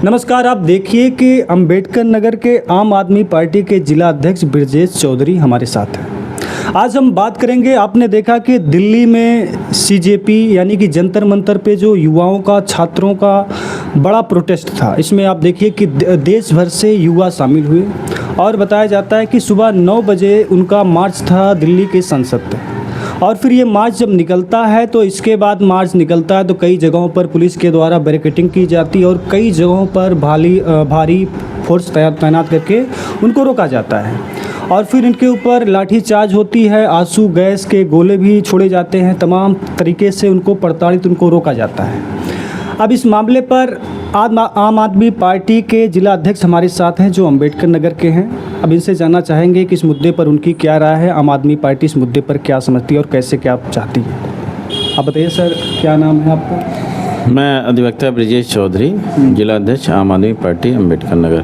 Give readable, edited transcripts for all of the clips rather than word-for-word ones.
नमस्कार। आप देखिए कि अंबेडकर नगर के आम आदमी पार्टी के जिला अध्यक्ष ब्रजेश चौधरी हमारे साथ हैं। आज हम बात करेंगे, आपने देखा कि दिल्ली में सीजेपी यानी कि जंतर मंतर पे जो युवाओं का, छात्रों का बड़ा प्रोटेस्ट था। इसमें आप देखिए कि देश भर से युवा शामिल हुए और बताया जाता है कि सुबह 9 बजे उनका मार्च था दिल्ली के संसद तक। और फिर ये मार्च जब निकलता है तो इसके बाद मार्च निकलता है तो कई जगहों पर पुलिस के द्वारा बैरिकेडिंग की जाती है और कई जगहों पर भारी फोर्स तैनात करके उनको रोका जाता है। और फिर इनके ऊपर लाठीचार्ज होती है, आंसू गैस के गोले भी छोड़े जाते हैं, तमाम तरीके से उनको रोका जाता है। अब इस मामले पर आम आदमी पार्टी के जिला अध्यक्ष हमारे साथ हैं जो अंबेडकर नगर के हैं। अब इनसे जानना चाहेंगे कि इस मुद्दे पर उनकी क्या राय है, आम आदमी पार्टी इस मुद्दे पर क्या समझती है और कैसे क्या चाहती है। आप बताइए सर, क्या नाम है आपका? मैं अधिवक्ता ब्रजेश चौधरी, जिला अध्यक्ष आम आदमी पार्टी अंबेडकर नगर।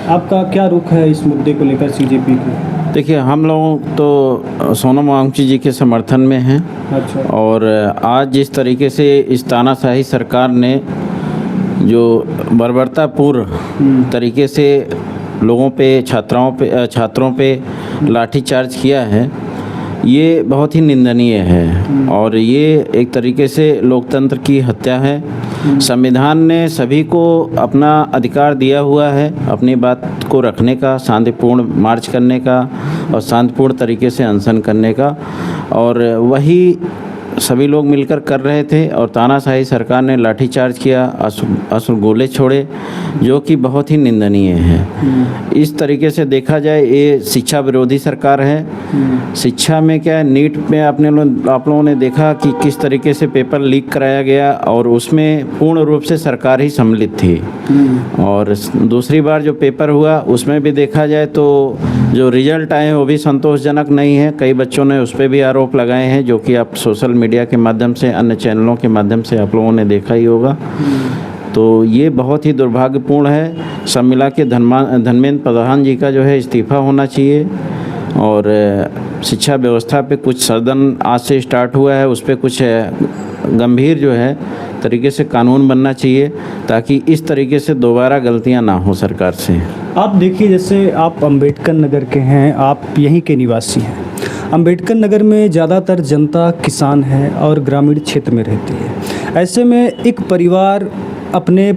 आपका क्या रुख है इस मुद्दे को लेकर सीजेपी को? देखिए, हम लोग तो सोनम वांगचुक जी के समर्थन में हैं। अच्छा। और आज जिस तरीके से इस तानाशाही सरकार ने जो बर्बरतापूर्ण तरीके से लोगों पे, छात्रों पे लाठीचार्ज किया है, ये बहुत ही निंदनीय है और ये एक तरीके से लोकतंत्र की हत्या है। संविधान ने सभी को अपना अधिकार दिया हुआ है अपनी बात को रखने का, शांतिपूर्ण मार्च करने का और शांतिपूर्ण तरीके से अनशन करने का, और वही सभी लोग मिलकर कर रहे थे और तानाशाही सरकार ने लाठीचार्ज किया, आंसू गोले छोड़े, जो कि बहुत ही निंदनीय है। इस तरीके से देखा जाए ये शिक्षा विरोधी सरकार है। शिक्षा में क्या है, नीट में आप लोगों ने देखा कि किस तरीके से पेपर लीक कराया गया और उसमें पूर्ण रूप से सरकार ही सम्मिलित थी। और दूसरी बार जो पेपर हुआ उसमें भी देखा जाए तो जो रिजल्ट आए वो भी संतोषजनक नहीं है। कई बच्चों ने उस पर भी आरोप लगाए हैं, जो कि आप सोशल मीडिया के माध्यम से, अन्य चैनलों के माध्यम से आप लोगों ने देखा ही होगा। तो ये बहुत ही दुर्भाग्यपूर्ण है। सब मिला के धर्मेंद्र प्रधान जी का जो है इस्तीफ़ा होना चाहिए और शिक्षा व्यवस्था पे कुछ सदन आज से स्टार्ट हुआ है, उस पर कुछ गंभीर जो है तरीके से कानून बनना चाहिए ताकि इस तरीके से दोबारा गलतियां ना हो सरकार से। आप देखिए, जैसे आप अंबेडकर नगर के हैं, आप यहीं के निवासी हैं। अंबेडकर नगर में ज़्यादातर जनता किसान है और ग्रामीण क्षेत्र में रहती है। ऐसे में एक परिवार अपने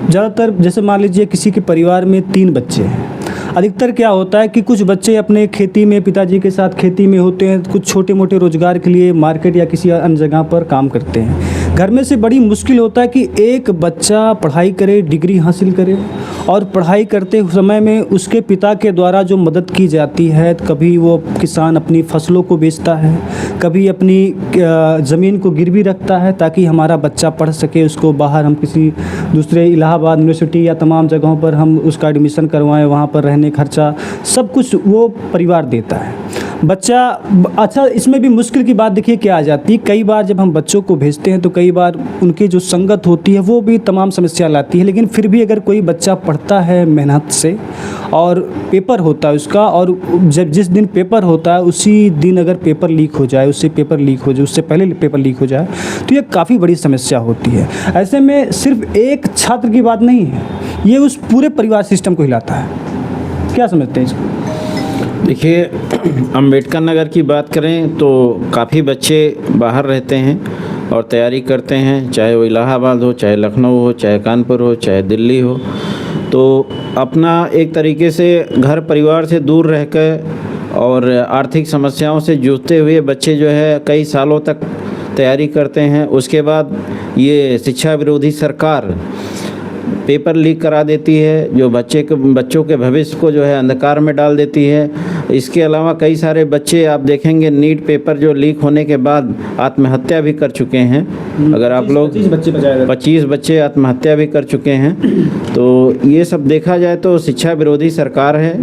ज़्यादातर, जैसे मान लीजिए किसी के परिवार में 3 बच्चे हैं, अधिकतर क्या होता है कि कुछ बच्चे अपने खेती में, पिताजी के साथ खेती में होते हैं, कुछ छोटे मोटे रोजगार के लिए मार्केट या किसी अन्य जगह पर काम करते हैं। घर में से बड़ी मुश्किल होता है कि एक बच्चा पढ़ाई करे, डिग्री हासिल करे और पढ़ाई करते समय में उसके पिता के द्वारा जो मदद की जाती है, कभी वो किसान अपनी फसलों को बेचता है, कभी अपनी ज़मीन को गिरवी रखता है ताकि हमारा बच्चा पढ़ सके, उसको बाहर हम किसी दूसरे इलाहाबाद यूनिवर्सिटी या तमाम जगहों पर हम उसका एडमिशन करवाएं, वहाँ पर रहने खर्चा सब कुछ वो परिवार देता है। बच्चा अच्छा, इसमें भी मुश्किल की बात देखिए क्या आ जाती है, कई बार जब हम बच्चों को भेजते हैं तो कई बार उनकी जो संगत होती है वो भी तमाम समस्या लाती है। लेकिन फिर भी अगर कोई बच्चा पढ़ता है मेहनत से और पेपर होता है उसका, और जब जिस दिन पेपर होता है उसी दिन अगर पेपर लीक हो जाए, उससे पहले पेपर लीक हो जाए तो ये काफ़ी बड़ी समस्या होती है। ऐसे में सिर्फ एक छात्र की बात नहीं है, ये उस पूरे परिवार सिस्टम को हिलाता है। क्या समझते हैं इसको? देखिए, अंबेडकर नगर की बात करें तो काफ़ी बच्चे बाहर रहते हैं और तैयारी करते हैं, चाहे वो इलाहाबाद हो, चाहे लखनऊ हो, चाहे कानपुर हो, चाहे दिल्ली हो। तो अपना एक तरीके से घर परिवार से दूर रहकर और आर्थिक समस्याओं से जूझते हुए बच्चे जो है कई सालों तक तैयारी करते हैं। उसके बाद ये शिक्षा विरोधी सरकार पेपर लीक करा देती है, जो बच्चों के भविष्य को जो है अंधकार में डाल देती है। इसके अलावा कई सारे बच्चे आप देखेंगे नीट पेपर जो लीक होने के बाद आत्महत्या भी कर चुके हैं। अगर आप लोग 25 बच्चे आत्महत्या भी कर चुके हैं। तो ये सब देखा जाए तो शिक्षा विरोधी सरकार है।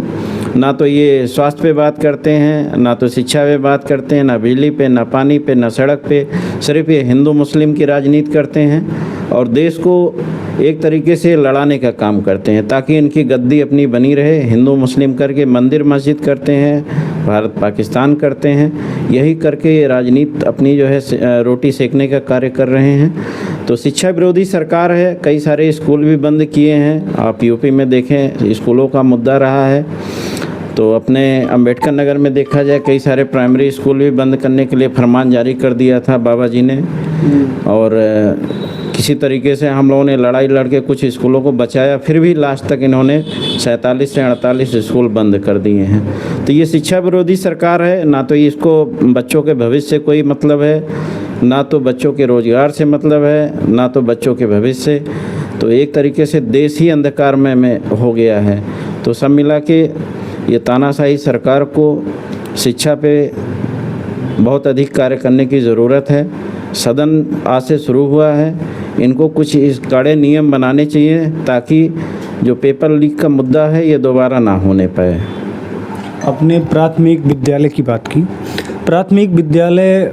ना तो ये स्वास्थ्य पे बात करते हैं, ना तो शिक्षा पे बात करते हैं, ना बिजली पे, ना पानी पे, ना सड़क पे, सिर्फ ये हिंदू मुस्लिम की राजनीति करते हैं। और देश को एक तरीके से लड़ाने का काम करते हैं ताकि इनकी गद्दी अपनी बनी रहे। हिंदू मुस्लिम करके मंदिर मस्जिद करते हैं, भारत पाकिस्तान करते हैं, यही करके ये राजनीति अपनी जो है रोटी सेकने का कार्य कर रहे हैं। तो शिक्षा विरोधी सरकार है, कई सारे स्कूल भी बंद किए हैं। आप यूपी में देखें, स्कूलों का मुद्दा रहा है। तो अपने अंबेडकर नगर में देखा जाए, कई सारे प्राइमरी स्कूल भी बंद करने के लिए फरमान जारी कर दिया था बाबा जी ने, और किसी तरीके से हम लोगों ने लड़ाई लड़ के कुछ स्कूलों को बचाया, फिर भी लास्ट तक इन्होंने 47 से 48 स्कूल बंद कर दिए हैं। तो ये शिक्षा विरोधी सरकार है, ना तो इसको बच्चों के भविष्य से कोई मतलब है, ना तो बच्चों के रोज़गार से मतलब है, ना तो बच्चों के भविष्य से। तो एक तरीके से देश ही अंधकारमय में हो गया है। तो सब मिला के ये तानाशाही सरकार को शिक्षा पे बहुत अधिक कार्य करने की ज़रूरत है। सदन आज से शुरू हुआ है, इनको कुछ इस कड़े नियम बनाने चाहिए ताकि जो पेपर लीक का मुद्दा है ये दोबारा ना होने पाए। अपने प्राथमिक विद्यालय की बात की। प्राथमिक विद्यालय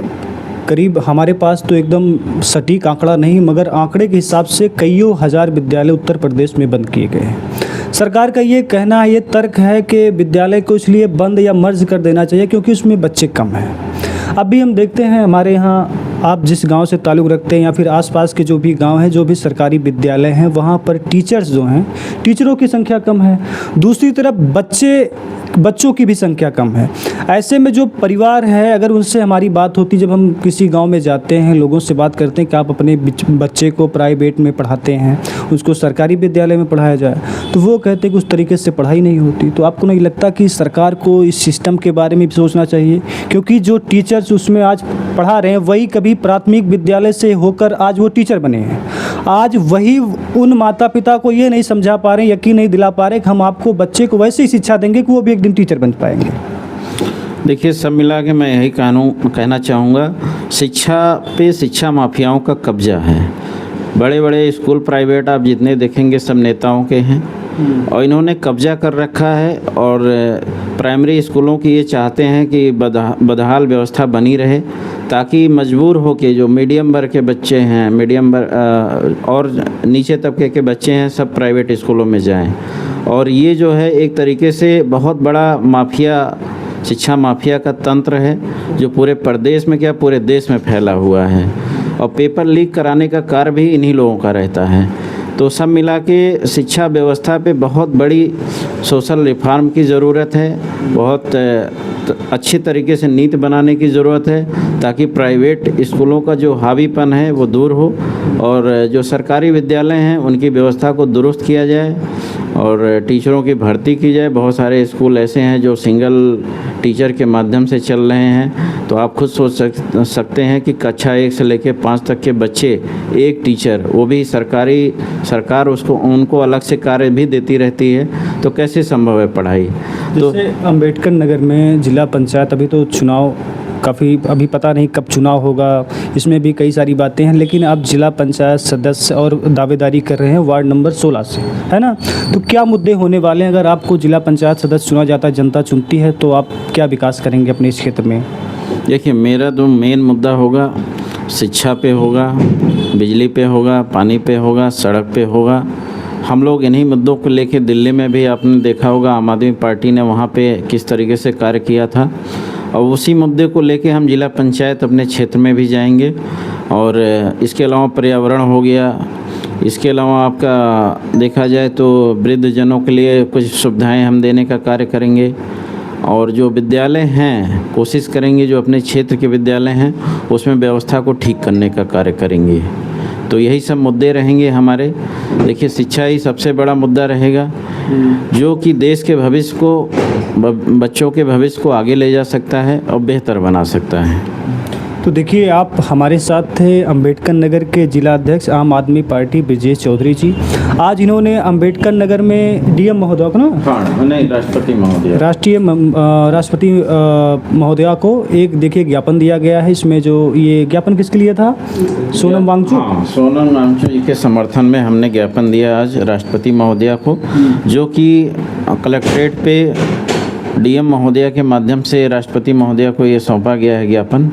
करीब हमारे पास तो एकदम सटीक आंकड़ा नहीं, मगर आंकड़े के हिसाब से कईयों हज़ार विद्यालय उत्तर प्रदेश में बंद किए गए हैं। सरकार का ये कहना है, ये तर्क है कि विद्यालय को इसलिए बंद या मर्ज कर देना चाहिए क्योंकि उसमें बच्चे कम हैं। अभी हम देखते हैं हमारे यहाँ, आप जिस गांव से ताल्लुक़ रखते हैं या फिर आसपास के जो भी गांव हैं, जो भी सरकारी विद्यालय हैं, वहाँ पर टीचर्स जो हैं, टीचरों की संख्या कम है। दूसरी तरफ बच्चों की भी संख्या कम है। ऐसे में जो परिवार है, अगर उनसे हमारी बात होती, जब हम किसी गांव में जाते हैं, लोगों से बात करते हैं कि आप अपने बच्चे को प्राइवेट में पढ़ाते हैं, उसको सरकारी विद्यालय में पढ़ाया जाए, तो वो कहते हैं कि उस तरीके से पढ़ाई नहीं होती। तो आपको नहीं लगता कि सरकार को इस सिस्टम के बारे में भी सोचना चाहिए? क्योंकि जो टीचर्स उसमें आज पढ़ा रहे हैं वही कभी प्राथमिक विद्यालय से होकर आज वो टीचर बने हैं। आज वही उन माता पिता को ये नहीं समझा पा रहे, यकीन नहीं दिला पा रहे कि हम आपको बच्चे को वैसे ही शिक्षा देंगे कि वो भी एक दिन टीचर बन पाएंगे। देखिए, सब मिला के मैं यही कहना चाहूँगा, शिक्षा माफियाओं का कब्जा है। बड़े बड़े स्कूल प्राइवेट आप जितने देखेंगे सब नेताओं के हैं और इन्होंने कब्जा कर रखा है। और प्राइमरी स्कूलों की ये चाहते हैं कि बदहाल व्यवस्था बनी रहे ताकि मजबूर हो के जो मीडियम वर्ग के बच्चे हैं, और नीचे तबके के बच्चे हैं, सब प्राइवेट स्कूलों में जाएं। और ये जो है एक तरीके से बहुत बड़ा शिक्षा माफिया का तंत्र है जो पूरे प्रदेश में क्या पूरे देश में फैला हुआ है। और पेपर लीक कराने का कार्य भी इन्हीं लोगों का रहता है। तो सब मिला के शिक्षा व्यवस्था पे बहुत बड़ी सोशल रिफॉर्म की ज़रूरत है, बहुत अच्छी तरीके से नीति बनाने की ज़रूरत है ताकि प्राइवेट स्कूलों का जो हावीपन है वो दूर हो और जो सरकारी विद्यालय हैं उनकी व्यवस्था को दुरुस्त किया जाए और टीचरों की भर्ती की जाए। बहुत सारे स्कूल ऐसे हैं जो सिंगल टीचर के माध्यम से चल रहे हैं। तो आप खुद सोच सकते हैं कि कक्षा 1 से लेकर 5 तक के बच्चे, एक टीचर, वो भी सरकार उनको अलग से कार्य भी देती रहती है, तो कैसे संभव है पढ़ाई? तो जैसे अंबेडकर नगर में जिला पंचायत, अभी तो चुनाव अभी पता नहीं कब चुनाव होगा, इसमें भी कई सारी बातें हैं, लेकिन आप जिला पंचायत सदस्य और दावेदारी कर रहे हैं वार्ड नंबर 16 से, है ना? तो क्या मुद्दे होने वाले हैं? अगर आपको जिला पंचायत सदस्य चुना जाता है, जनता चुनती है, तो आप क्या विकास करेंगे अपने इस क्षेत्र में? देखिए, मेरा तो मेन मुद्दा होगा शिक्षा पे होगा, बिजली पे होगा, पानी पे होगा, सड़क पे होगा। हम लोग इन्हीं मुद्दों को लेके दिल्ली में भी आपने देखा होगा आम आदमी पार्टी ने वहाँ पे किस तरीके से कार्य किया था, और उसी मुद्दे को लेके हम जिला पंचायत अपने क्षेत्र में भी जाएंगे। और इसके अलावा पर्यावरण हो गया, इसके अलावा आपका देखा जाए तो वृद्धजनों के लिए कुछ सुविधाएं हम देने का कार्य करेंगे। और जो विद्यालय हैं कोशिश करेंगे जो अपने क्षेत्र के विद्यालय हैं उसमें व्यवस्था को ठीक करने का कार्य करेंगे। तो यही सब मुद्दे रहेंगे हमारे। देखिए, शिक्षा ही सबसे बड़ा मुद्दा रहेगा जो कि देश के भविष्य को, बच्चों के भविष्य को आगे ले जा सकता है और बेहतर बना सकता है। तो देखिए, आप हमारे साथ थे अंबेडकर नगर के जिला अध्यक्ष आम आदमी पार्टी ब्रजेश चौधरी जी। आज इन्होंने अंबेडकर नगर में डीएम महोदय को राष्ट्रपति महोदया को एक देखिए ज्ञापन दिया गया है। इसमें जो ये ज्ञापन किसके लिए था? सोनम वांगचुक। सोनम वांगचुक जी के समर्थन में हमने ज्ञापन दिया आज राष्ट्रपति महोदया को, जो कि कलेक्ट्रेट पे डीएम महोदया के माध्यम से राष्ट्रपति महोदया को ये सौंपा गया है ज्ञापन,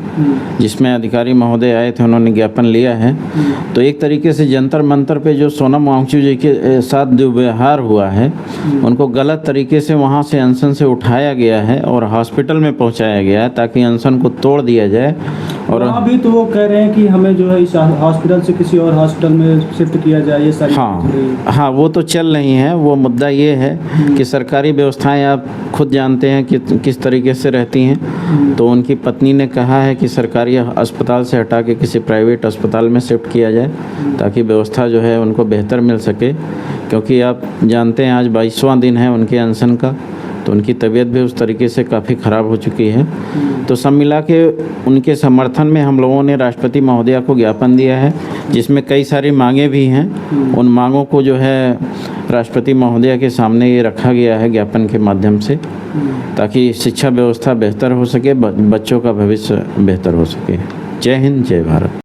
जिसमें अधिकारी महोदय आए थे, उन्होंने ज्ञापन लिया है। तो एक तरीके से जंतर मंतर पे जो सोनम वांगचुक जी के साथ दुर्व्यवहार हुआ है, उनको गलत तरीके से वहाँ से अनशन से उठाया गया है और हॉस्पिटल में पहुँचाया गया है ताकि अनशन को तोड़ दिया जाए। और अभी तो वो कह रहे हैं कि हमें जो है इस हॉस्पिटल से किसी और हॉस्पिटल में शिफ्ट किया जाए, ये सारी हाँ, वो तो चल रही हैं। वो मुद्दा ये है कि सरकारी व्यवस्थाएं आप खुद जानते हैं कि किस तरीके से रहती हैं। तो उनकी पत्नी ने कहा है कि सरकारी अस्पताल से हटा के किसी प्राइवेट अस्पताल में शिफ्ट किया जाए ताकि व्यवस्था जो है उनको बेहतर मिल सके, क्योंकि आप जानते हैं आज 22वां दिन है उनके अनशन का, तो उनकी तबीयत भी उस तरीके से काफ़ी ख़राब हो चुकी है। तो सब मिला के उनके समर्थन में हम लोगों ने राष्ट्रपति महोदया को ज्ञापन दिया है, जिसमें कई सारी मांगें भी हैं। उन मांगों को जो है राष्ट्रपति महोदया के सामने ये रखा गया है ज्ञापन के माध्यम से, ताकि शिक्षा व्यवस्था बेहतर हो सके, बच्चों का भविष्य बेहतर हो सके। जय हिंद, जय भारत।